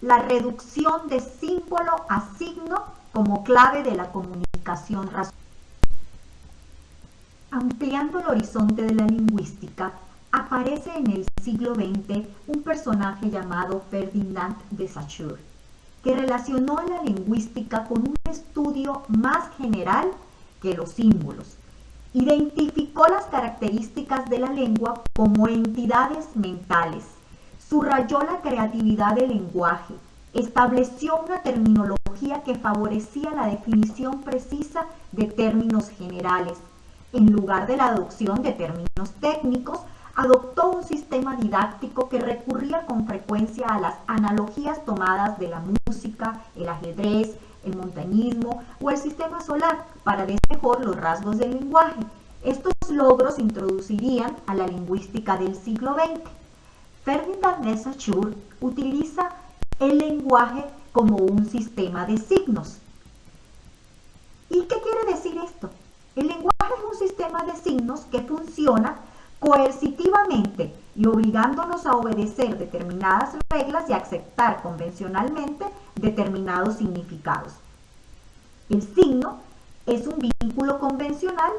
la reducción de símbolo a signo como clave de la comunicación racional. Ampliando el horizonte de la lingüística, aparece en el siglo XX un personaje llamado Ferdinand de Saussure, que relacionó la lingüística con un estudio más general que los símbolos. Identificó las características de la lengua como entidades mentales, subrayó la creatividad del lenguaje, estableció una terminología que favorecía la definición precisa de términos generales. En lugar de la adopción de términos técnicos, adoptó un sistema didáctico que recurría con frecuencia a las analogías tomadas de la música, el ajedrez, el montañismo o el sistema solar para ver mejor los rasgos del lenguaje. Estos logros introducirían a la lingüística del siglo XX. Ferdinand de Saussure utiliza el lenguaje como un sistema de signos. ¿Y qué quiere decir esto? El lenguaje es un sistema de signos que funciona coercitivamente y obligándonos a obedecer determinadas reglas y aceptar convencionalmente determinados significados. El signo es un vínculo convencional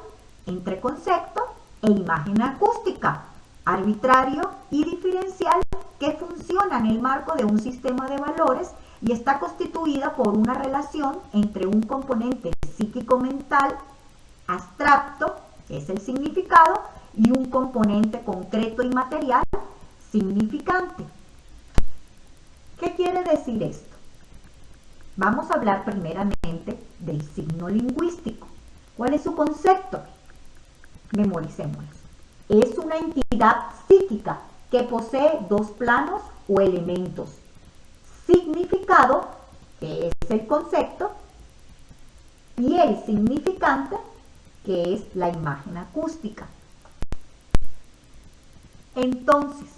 entre concepto e imagen acústica, arbitrario y diferencial que funciona en el marco de un sistema de valores y está constituida por una relación entre un componente psíquico-mental abstracto, que es el significado, y un componente concreto y material, significante. ¿Qué quiere decir esto? Vamos a hablar primeramente del signo lingüístico. ¿Cuál es su concepto? Memoricémoslo. Es una entidad psíquica que posee dos planos o elementos. Significado, que es el concepto, y el significante, que es la imagen acústica. Entonces,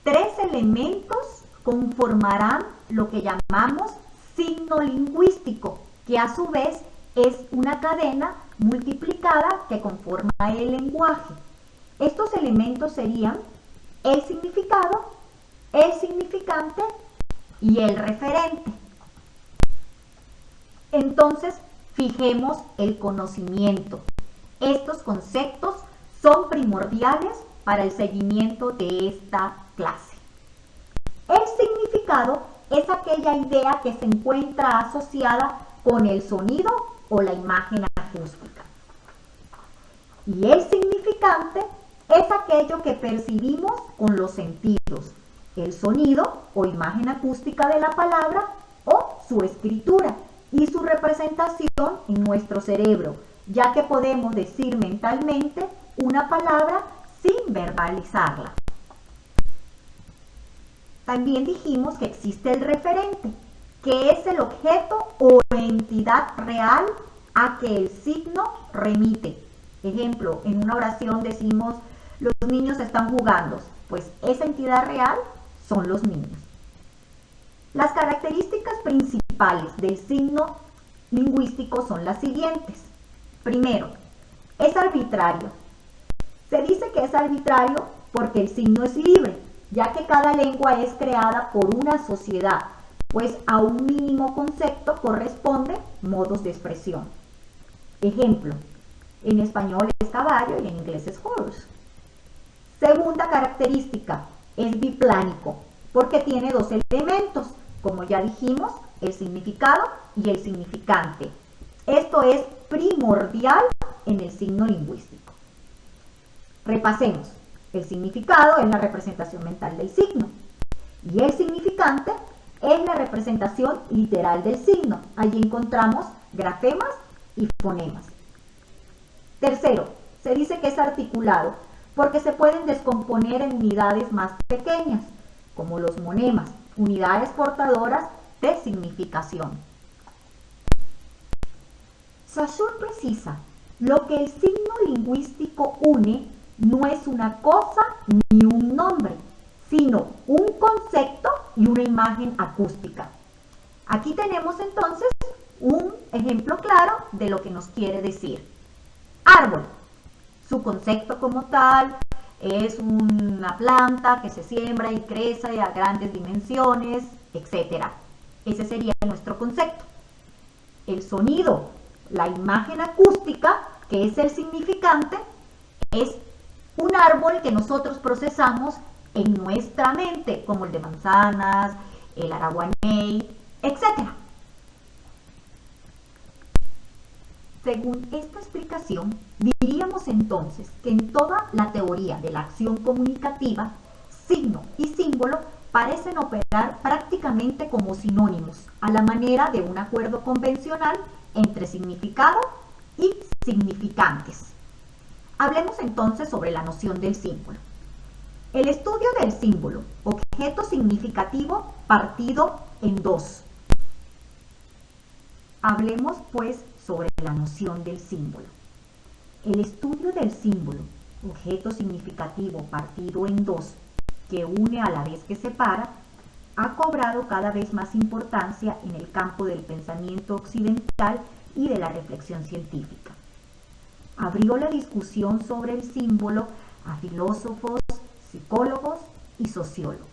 tres elementos conformarán lo que llamamos signo lingüístico, que a su vez es una cadena multiplicada que conforma el lenguaje. Estos elementos serían el significado, el significante y el referente. Entonces, fijemos el conocimiento. Estos conceptos son primordiales para el seguimiento de esta clase. El significado es aquella idea que se encuentra asociada con el sonido o la imagen acústica. Y el significante es aquello que percibimos con los sentidos, el sonido o imagen acústica de la palabra o su escritura y su representación en nuestro cerebro, ya que podemos decir mentalmente una palabra sin verbalizarla. También dijimos que existe el referente, que es el objeto o entidad real a que el signo remite. Ejemplo, en una oración decimos, los niños están jugando. Pues esa entidad real son los niños. Las características principales del signo lingüístico son las siguientes. Primero, es arbitrario. Se dice que es arbitrario porque el signo es libre, ya que cada lengua es creada por una sociedad, pues a un mínimo concepto corresponden modos de expresión. Ejemplo, en español es caballo y en inglés es horse. Segunda característica, es biplánico, porque tiene dos elementos, como ya dijimos, el significado y el significante. Esto es primordial en el signo lingüístico. Repasemos. El significado es la representación mental del signo y el significante es la representación literal del signo. Allí encontramos grafemas y fonemas. Tercero, se dice que es articulado porque se pueden descomponer en unidades más pequeñas, como los monemas, unidades portadoras de significación. Saussure precisa, lo que el signo lingüístico une no es una cosa ni un nombre, sino un concepto y una imagen acústica. Aquí tenemos entonces un ejemplo claro de lo que nos quiere decir. Árbol. Su concepto como tal es una planta que se siembra y crece a grandes dimensiones, etc. Ese sería nuestro concepto. El sonido, la imagen acústica, que es el significante, es un árbol que nosotros procesamos en nuestra mente, como el de manzanas, el araguaney, etc. Según esta explicación, diríamos entonces que en toda la teoría de la acción comunicativa, signo y símbolo parecen operar prácticamente como sinónimos, a la manera de un acuerdo convencional entre significado y significantes. Hablemos entonces sobre la noción del símbolo. El estudio del símbolo, objeto significativo partido en dos. Hablemos pues sobre la noción del símbolo. El estudio del símbolo, objeto significativo partido en dos, que une a la vez que separa, ha cobrado cada vez más importancia en el campo del pensamiento occidental y de la reflexión científica. Abrió la discusión sobre el símbolo a filósofos, psicólogos y sociólogos.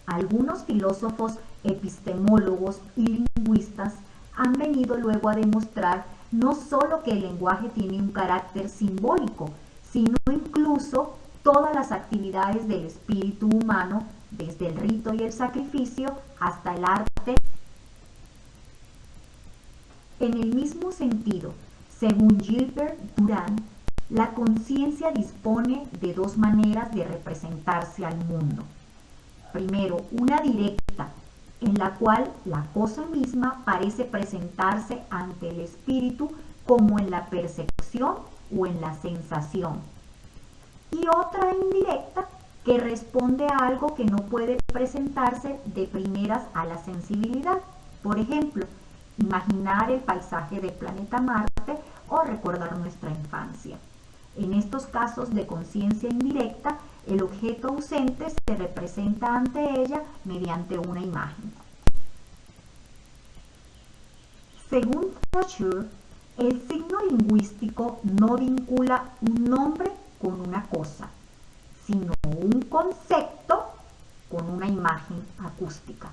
Algunos filósofos, epistemólogos y lingüistas han venido luego a demostrar no solo que el lenguaje tiene un carácter simbólico, sino incluso todas las actividades del espíritu humano, desde el rito y el sacrificio hasta el arte. En el mismo sentido, según Gilbert Durand, la conciencia dispone de dos maneras de representarse al mundo. Primero, una directa, en la cual la cosa misma parece presentarse ante el espíritu como en la percepción o en la sensación. Y otra indirecta, que responde a algo que no puede presentarse de primeras a la sensibilidad. Por ejemplo, imaginar el paisaje del planeta Marte o recordar nuestra infancia. En estos casos de conciencia indirecta, el objeto ausente se representa ante ella mediante una imagen. Según Saussure, el signo lingüístico no vincula un nombre con una cosa, sino un concepto con una imagen acústica.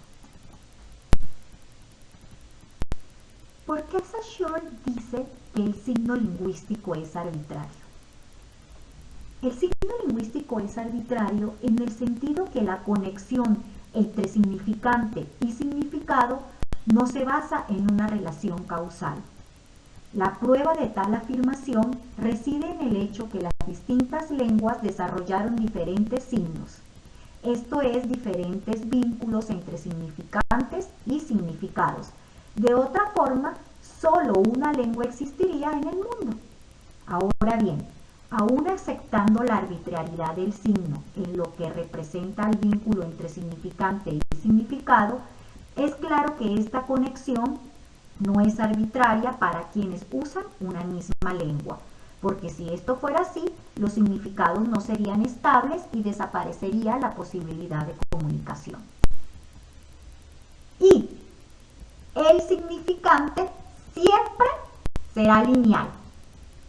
¿Por qué Saussure dice que el signo lingüístico es arbitrario? El signo lingüístico es arbitrario en el sentido que la conexión entre significante y significado no se basa en una relación causal. La prueba de tal afirmación reside en el hecho que las distintas lenguas desarrollaron diferentes signos, esto es, diferentes vínculos entre significantes y significados. De otra forma, solo una lengua existiría en el mundo. Ahora bien, aún aceptando la arbitrariedad del signo en lo que representa el vínculo entre significante y significado, es claro que esta conexión no es arbitraria para quienes usan una misma lengua, porque si esto fuera así, los significados no serían estables y desaparecería la posibilidad de comunicación. Y el significante siempre será lineal.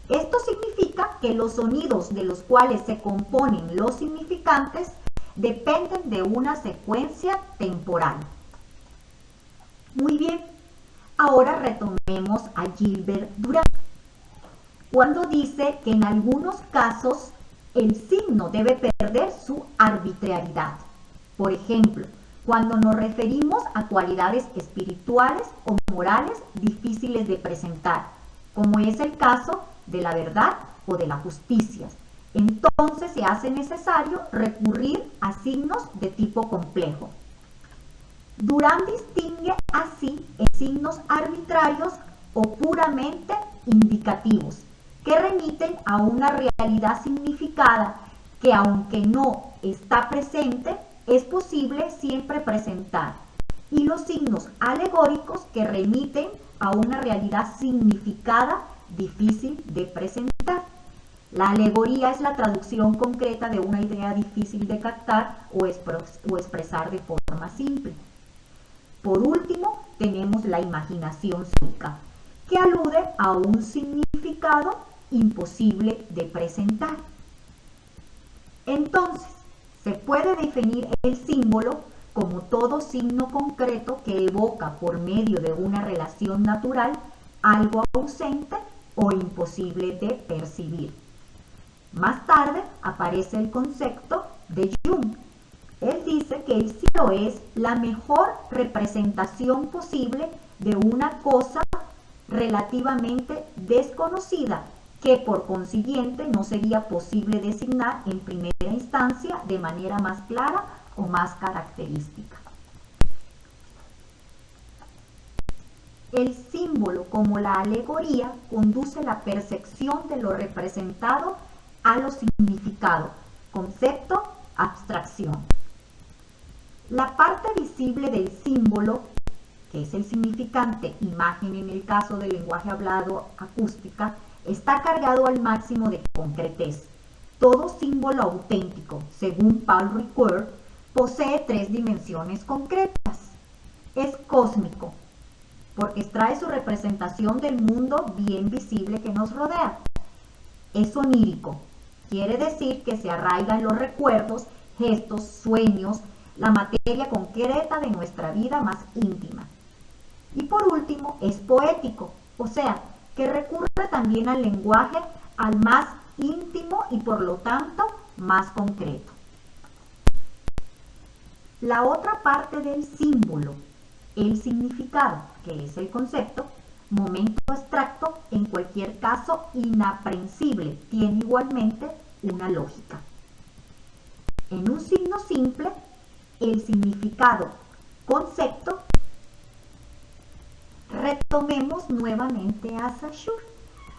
Esto significa que los sonidos de los cuales se componen los significantes dependen de una secuencia temporal. Muy bien, ahora retomemos a Gilbert Durand, cuando dice que en algunos casos el signo debe perder su arbitrariedad. Por ejemplo, cuando nos referimos a cualidades espirituales o morales difíciles de presentar, como es el caso de la verdad o de la justicia. Entonces se hace necesario recurrir a signos de tipo complejo. Durand distingue así en signos arbitrarios o puramente indicativos, que remiten a una realidad significada que, aunque no está presente, es posible siempre presentar, y los signos alegóricos que remiten a una realidad significada difícil de presentar. La alegoría es la traducción concreta de una idea difícil de captar o expresar de forma simple. Por último, tenemos la imaginación sónica, que alude a un significado imposible de presentar. Entonces, se puede definir el símbolo como todo signo concreto que evoca por medio de una relación natural algo ausente o imposible de percibir. Más tarde aparece el concepto de Jung. Él dice que el signo es la mejor representación posible de una cosa relativamente desconocida, que por consiguiente no sería posible designar en primera instancia de manera más clara o más característica. El símbolo, como la alegoría, conduce la percepción de lo representado a lo significado, concepto, abstracción. La parte visible del símbolo, que es el significante, imagen en el caso del lenguaje hablado, acústica, está cargado al máximo de concretez. Todo símbolo auténtico, según Paul Ricoeur, posee 3 dimensiones concretas. Es cósmico, porque extrae su representación del mundo bien visible que nos rodea. Es onírico, quiere decir que se arraiga en los recuerdos, gestos, sueños, la materia concreta de nuestra vida más íntima. Y por último, es poético, o sea, que recurre también al lenguaje, al más íntimo y por lo tanto más concreto. La otra parte del símbolo, el significado, que es el concepto, momento abstracto, en cualquier caso inaprensible, tiene igualmente una lógica. En un signo simple, el significado, concepto, retomemos nuevamente a Saussure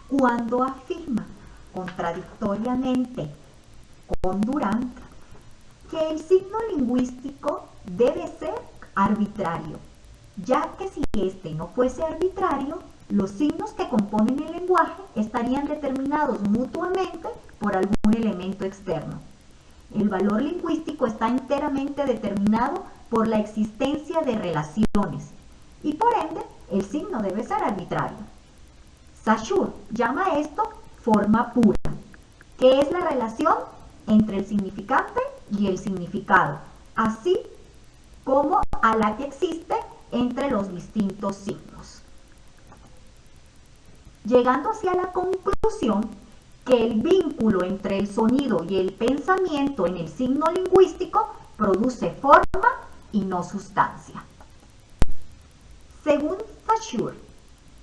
cuando afirma contradictoriamente con Durant que el signo lingüístico debe ser arbitrario, ya que si este no fuese arbitrario, los signos que componen el lenguaje estarían determinados mutuamente por algún elemento externo. El valor lingüístico está enteramente determinado por la existencia de relaciones y por ende el signo debe ser arbitrario. Saussure llama esto forma pura, que es la relación entre el significante y el significado, así como a la que existe entre los distintos signos. Llegando hacia la conclusión que el vínculo entre el sonido y el pensamiento en el signo lingüístico produce forma y no sustancia. Según Saussure,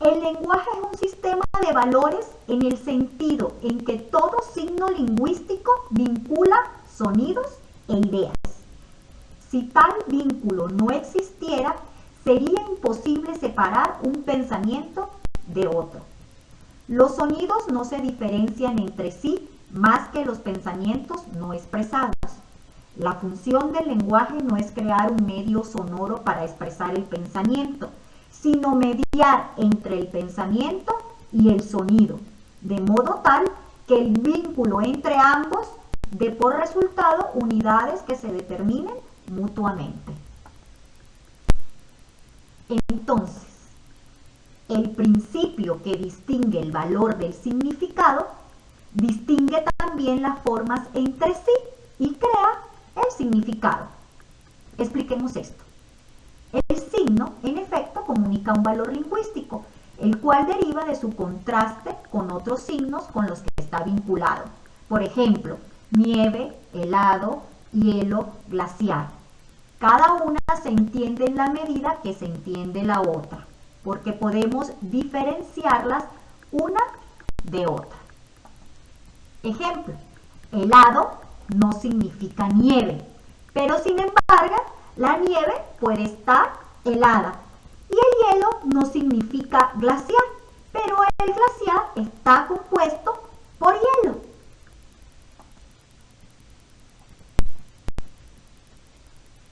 el lenguaje es un sistema de valores en el sentido en que todo signo lingüístico vincula sonidos e ideas. Si tal vínculo no existiera, sería imposible separar un pensamiento de otro. Los sonidos no se diferencian entre sí más que los pensamientos no expresados. La función del lenguaje no es crear un medio sonoro para expresar el pensamiento, sino mediar entre el pensamiento y el sonido, de modo tal que el vínculo entre ambos dé por resultado unidades que se determinen mutuamente. Entonces, el principio que distingue el valor del significado distingue también las formas entre sí y crea el significado. Expliquemos esto. El signo, en efecto, comunica un valor lingüístico, el cual deriva de su contraste con otros signos con los que está vinculado. Por ejemplo, nieve, helado, hielo, glaciar. Cada una se entiende en la medida que se entiende la otra, porque podemos diferenciarlas una de otra. Ejemplo, helado no significa nieve, pero sin embargo, la nieve puede estar helada y el hielo no significa glaciar, pero el glaciar está compuesto por hielo.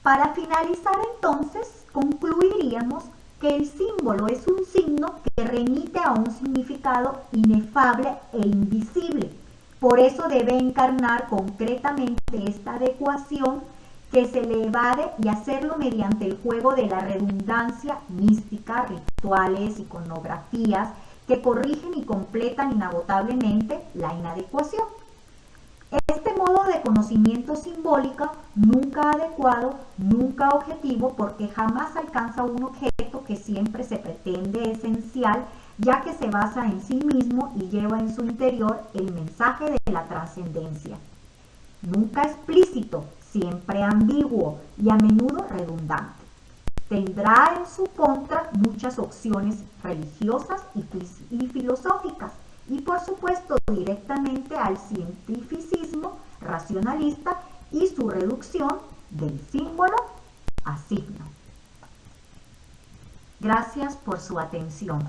Para finalizar entonces, concluiríamos que el símbolo es un signo que remite a un significado inefable e invisible. Por eso debe encarnar concretamente esta adecuación que se le evade y hacerlo mediante el juego de la redundancia mística, rituales, iconografías que corrigen y completan inagotablemente la inadecuación. Este modo de conocimiento simbólico nunca adecuado, nunca objetivo, porque jamás alcanza un objeto que siempre se pretende esencial, ya que se basa en sí mismo y lleva en su interior el mensaje de la trascendencia. Nunca explícito, siempre ambiguo y a menudo redundante. Tendrá en su contra muchas opciones religiosas y filosóficas, y por supuesto directamente al cientificismo racionalista y su reducción del símbolo a signo. Gracias por su atención.